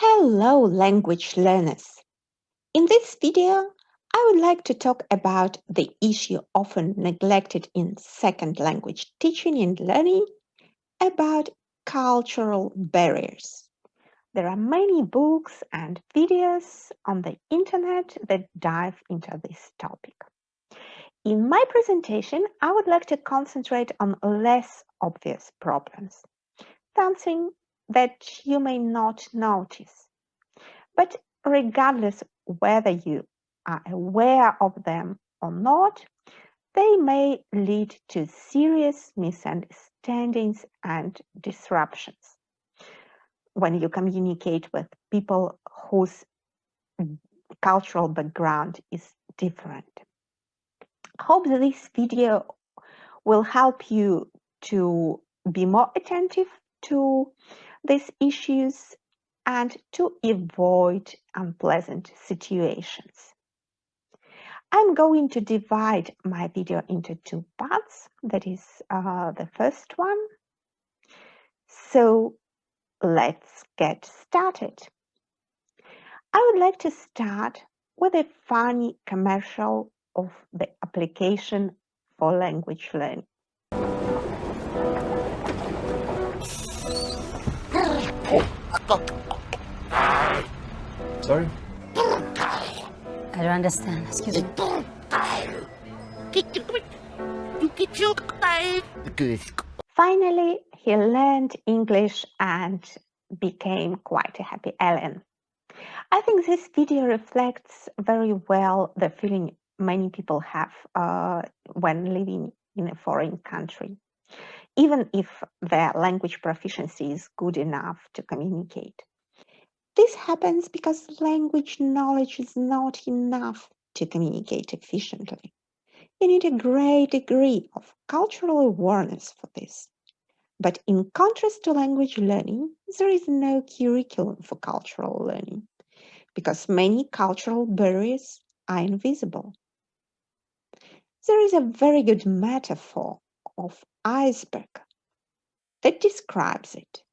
Hello, language learners. In this video, I would like to talk about the issue often neglected in second language teaching and learning about cultural barriers. There are many books and videos on the internet that dive into this topic. In my presentation, I would like to concentrate on less obvious problems, something that you may not notice. But regardless whether you are aware of them or not, they may lead to serious misunderstandings and disruptions when you communicate with people whose cultural background is different. Hope that this video will help you to be more attentive to these issues and to avoid unpleasant situations. I'm going to divide my video into two parts. That is the first one. So let's get started. I would like to start with a funny commercial of the application for language learning. Sorry? I don't understand. Excuse me. Finally, he learned English and became quite a happy alien. I think this video reflects very well the feeling many people have when living in a foreign country, even if their language proficiency is good enough to communicate. This happens because language knowledge is not enough to communicate efficiently. You need a great degree of cultural awareness for this. But in contrast to language learning, there is no curriculum for cultural learning because many cultural barriers are invisible. There is a very good metaphor of iceberg that describes it.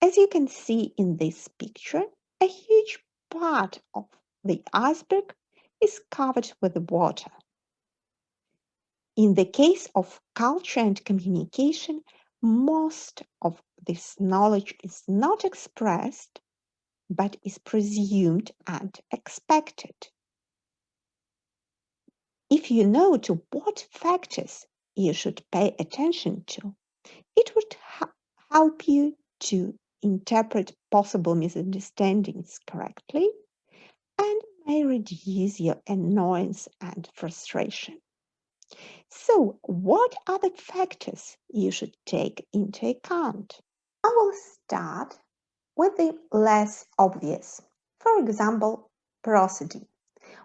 As you can see in this picture, a huge part of the iceberg is covered with water. In the case of culture and communication, most of this knowledge is not expressed, but is presumed and expected. If you know to what factors you should pay attention to, it would help you to interpret possible misunderstandings correctly and may reduce your annoyance and frustration. So, what are the factors you should take into account? I will start with the less obvious. For example, porosity,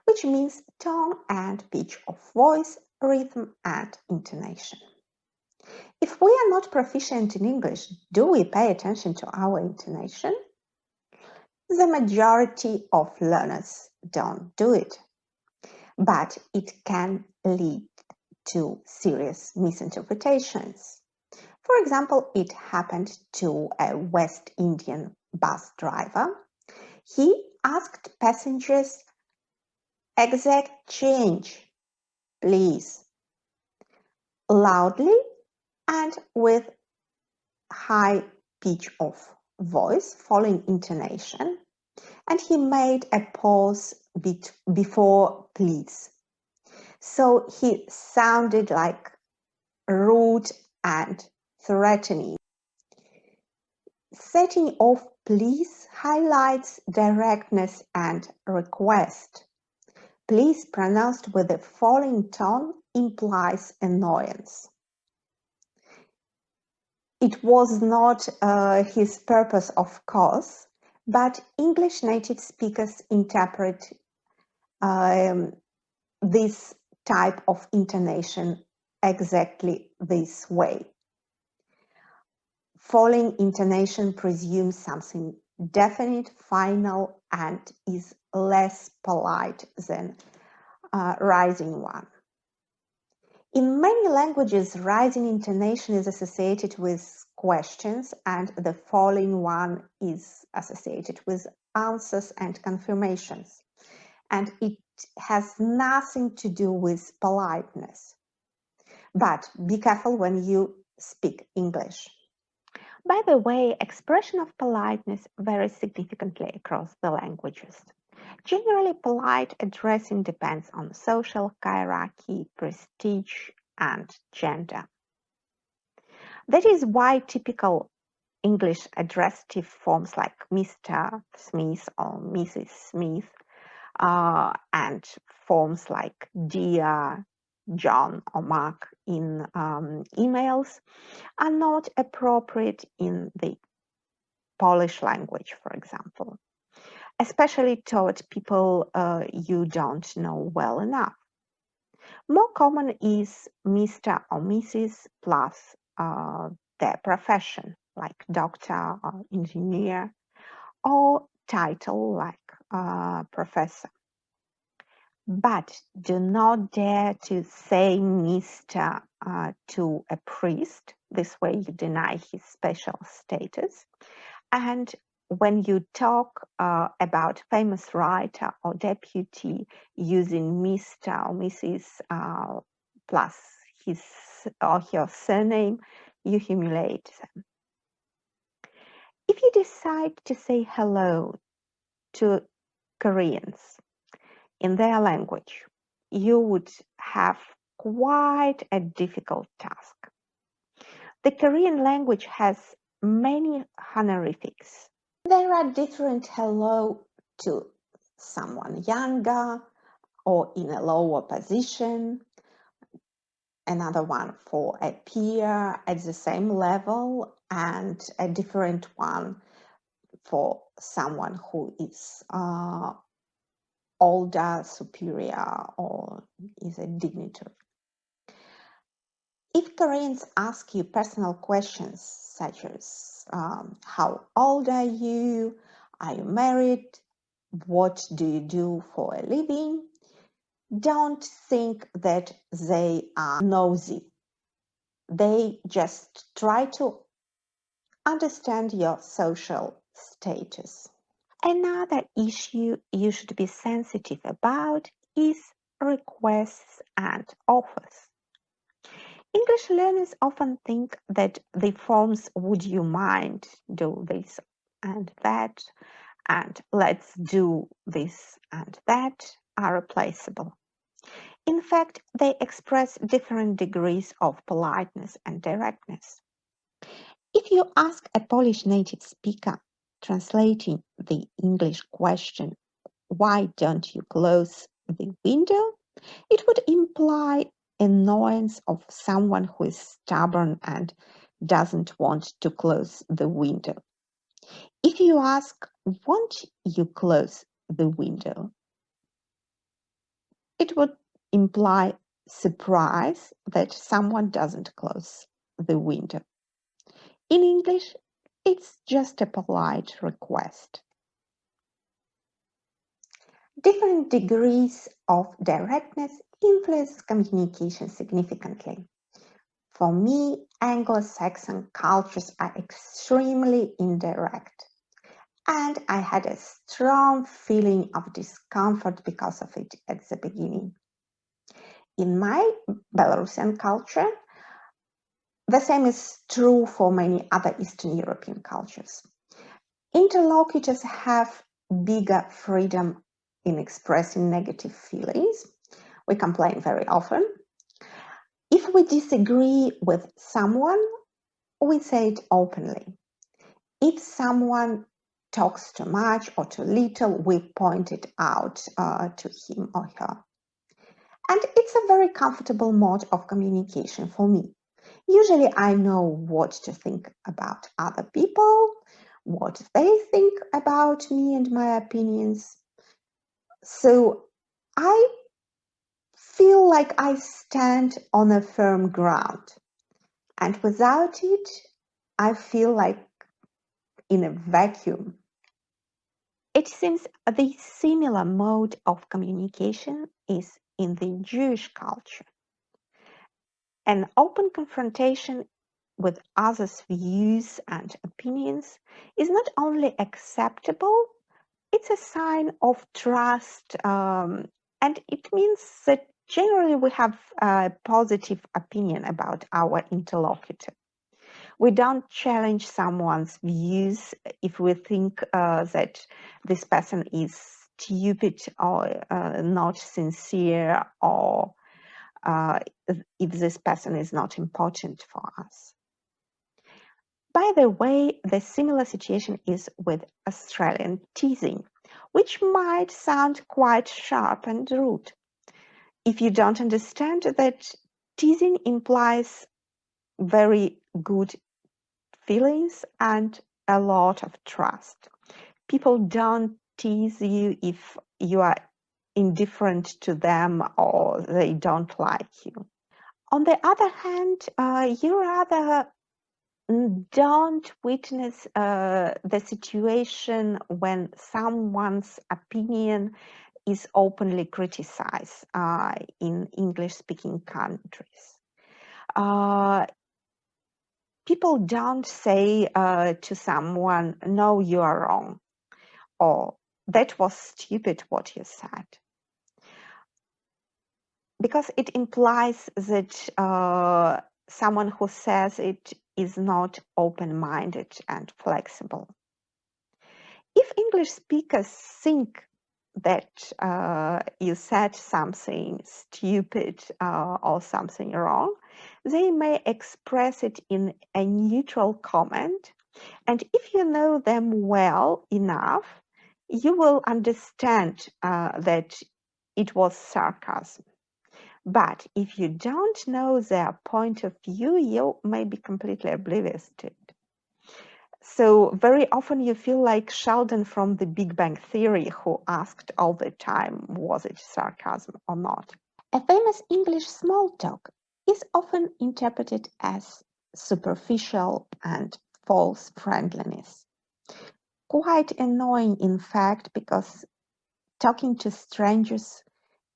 which means tone and pitch of voice, rhythm and intonation. If we are not proficient in English, do we pay attention to our intonation? The majority of learners don't do it, but it can lead to serious misinterpretations. For example, it happened to a West Indian bus driver. He asked passengers, "Exact change, please," loudly and with high pitch of voice following intonation, and he made a pause before please. So he sounded like rude and threatening. Setting off please highlights directness and request. Please pronounced with a falling tone implies annoyance. It was not his purpose, of course, but English native speakers interpret this type of intonation exactly this way. Falling intonation presumes something definite, final, and is less polite than rising one. In many languages, rising intonation is associated with questions, and the falling one is associated with answers and confirmations. And it has nothing to do with politeness. But be careful when you speak English. By the way, expression of politeness varies significantly across the languages. Generally, polite addressing depends on social hierarchy, prestige, and gender. That is why typical English addressative forms like Mr. Smith or Mrs. Smith and forms like Dear John or Mark in emails are not appropriate in the Polish language, for example, especially toward people you don't know well enough. More common is Mr. or Mrs. plus their profession, like doctor or engineer, or title like professor. But do not dare to say Mr. To a priest. This way you deny his special status. And when you talk about famous writer or deputy using Mr. or Mrs. Plus his or her surname, you humiliate them. If you decide to say hello to Koreans in their language, you would have quite a difficult task. The Korean language has many honorifics. There are different hello to someone younger or in a lower position, another one for a peer at the same level, and a different one for someone who is older, superior, or is a dignitary. If Koreans ask you personal questions such as how old are you married, what do you do for a living, don't think that they are nosy. They just try to understand your social status. Another issue you should be sensitive about is requests and offers. English learners often think that the forms "would you mind do this and that" and "let's do this and that" are replaceable. In fact, they express different degrees of politeness and directness. If you ask a Polish native speaker, translating the English question, "Why don't you close the window?" it would imply annoyance of someone who is stubborn and doesn't want to close the window. If you ask, "Won't you close the window?" it would imply surprise that someone doesn't close the window. In English, it's just a polite request. Different degrees of directness influence communication significantly. For me, Anglo-Saxon cultures are extremely indirect, and I had a strong feeling of discomfort because of it at the beginning. In my Belarusian culture, the same is true for many other Eastern European cultures. Interlocutors have bigger freedom in expressing negative feelings. We complain very often. If we disagree with someone, we say it openly. If someone talks too much or too little, we point it out to him or her. And it's a very comfortable mode of communication for me. Usually I know what to think about other people, what they think about me and my opinions. So I feel like I stand on a firm ground. And without it, I feel like in a vacuum. It seems the similar mode of communication is in the Jewish culture. An open confrontation with others' views and opinions is not only acceptable, it's a sign of trust, and it means that generally we have a positive opinion about our interlocutor. We don't challenge someone's views if we think that this person is stupid or not sincere, or if this person is not important for us. By the way, the similar situation is with Australian teasing, which might sound quite sharp and rude. If you don't understand that teasing implies very good feelings and a lot of trust. People don't tease you if you are indifferent to them or they don't like you. On the other hand, you rather don't witness the situation when someone's opinion is openly criticized in English-speaking countries. People don't say to someone, "No, you are wrong," or "That was stupid what you said," because it implies that someone who says it is not open-minded and flexible. If English speakers think that you said something stupid or something wrong, they may express it in a neutral comment, and if you know them well enough, you will understand that it was sarcasm. But if you don't know their point of view, you may be completely oblivious to it. So very often you feel like Sheldon from The Big Bang Theory, who asked all the time, was it sarcasm or not? A famous English small talk is often interpreted as superficial and false friendliness. Quite annoying, in fact, because talking to strangers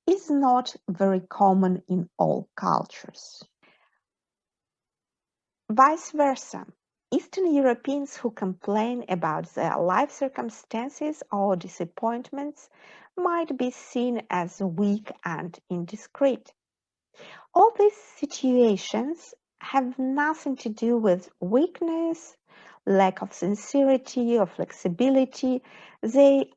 is not very common in all cultures. Vice versa, Eastern Europeans who complain about their life circumstances or disappointments might be seen as weak and indiscreet. All these situations have nothing to do with weakness, lack of sincerity, or flexibility. They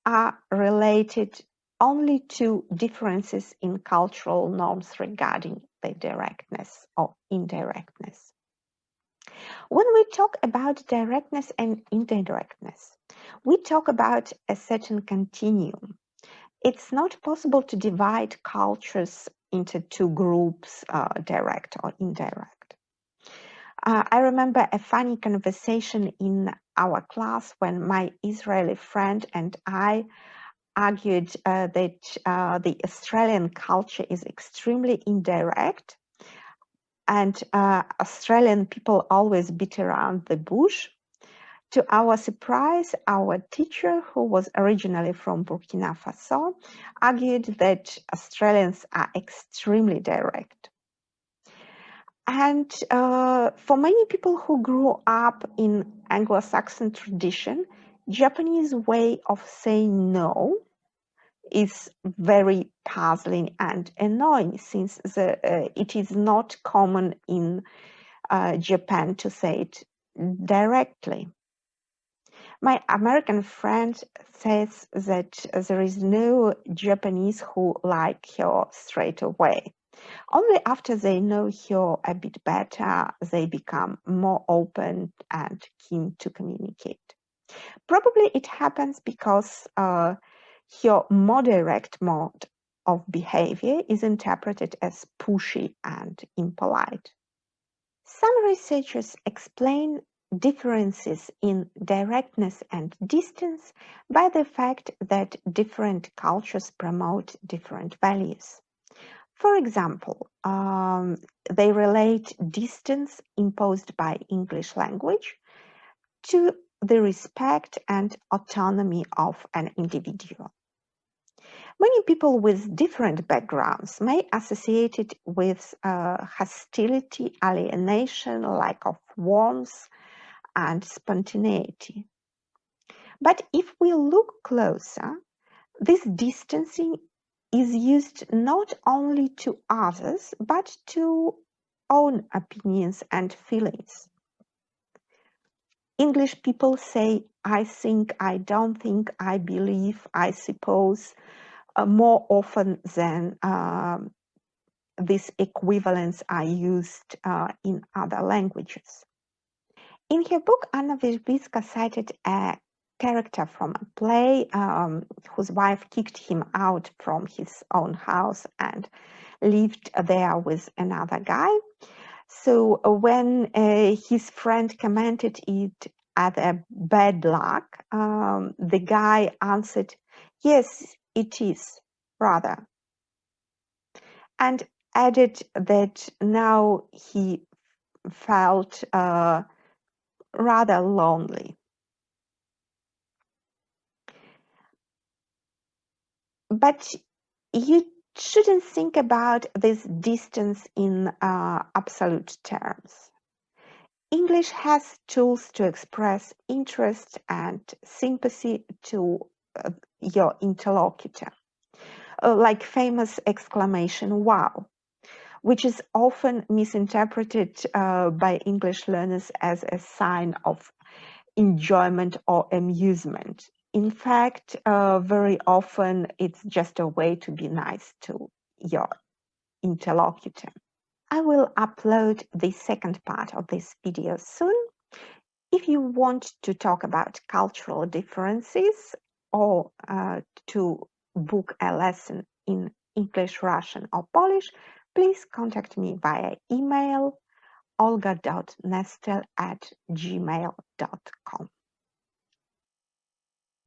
are related only to differences in cultural norms regarding the directness or indirectness. When we talk about directness and indirectness, we talk about a certain continuum. It's not possible to divide cultures into two groups, direct or indirect. I remember a funny conversation in our class when my Israeli friend and I argued that the Australian culture is extremely indirect, and Australian people always beat around the bush. To our surprise, our teacher, who was originally from Burkina Faso, argued that Australians are extremely direct. And for many people who grew up in Anglo-Saxon tradition, Japanese way of saying no is very puzzling and annoying, since it is not common in Japan to say it directly. My American friend says that there is no Japanese who like her straight away. Only after they know her a bit better, they become more open and keen to communicate. Probably it happens because her more direct mode of behavior is interpreted as pushy and impolite. Some researchers explain differences in directness and distance by the fact that different cultures promote different values. For example, they relate distance imposed by English language to the respect and autonomy of an individual. Many people with different backgrounds may associate it with hostility, alienation, lack of warmth, and spontaneity. But if we look closer, this distancing is used not only to others, but to own opinions and feelings. English people say, I think, I don't think, I believe, I suppose, more often than these equivalents are used in other languages. In her book, Anna Wyszybska cited a character from a play whose wife kicked him out from his own house and lived there with another guy. So when his friend commented it as a bad luck, the guy answered, yes, it is, rather, and added that now he felt rather lonely. But you shouldn't think about this distance in absolute terms. English has tools to express interest and sympathy to your interlocutor, like famous exclamation, wow, which is often misinterpreted by English learners as a sign of enjoyment or amusement. In fact, very often it's just a way to be nice to your interlocutor. I will upload the second part of this video soon. If you want to talk about cultural differences or to book a lesson in English, Russian, or Polish, please contact me via email olga.nestel@gmail.com.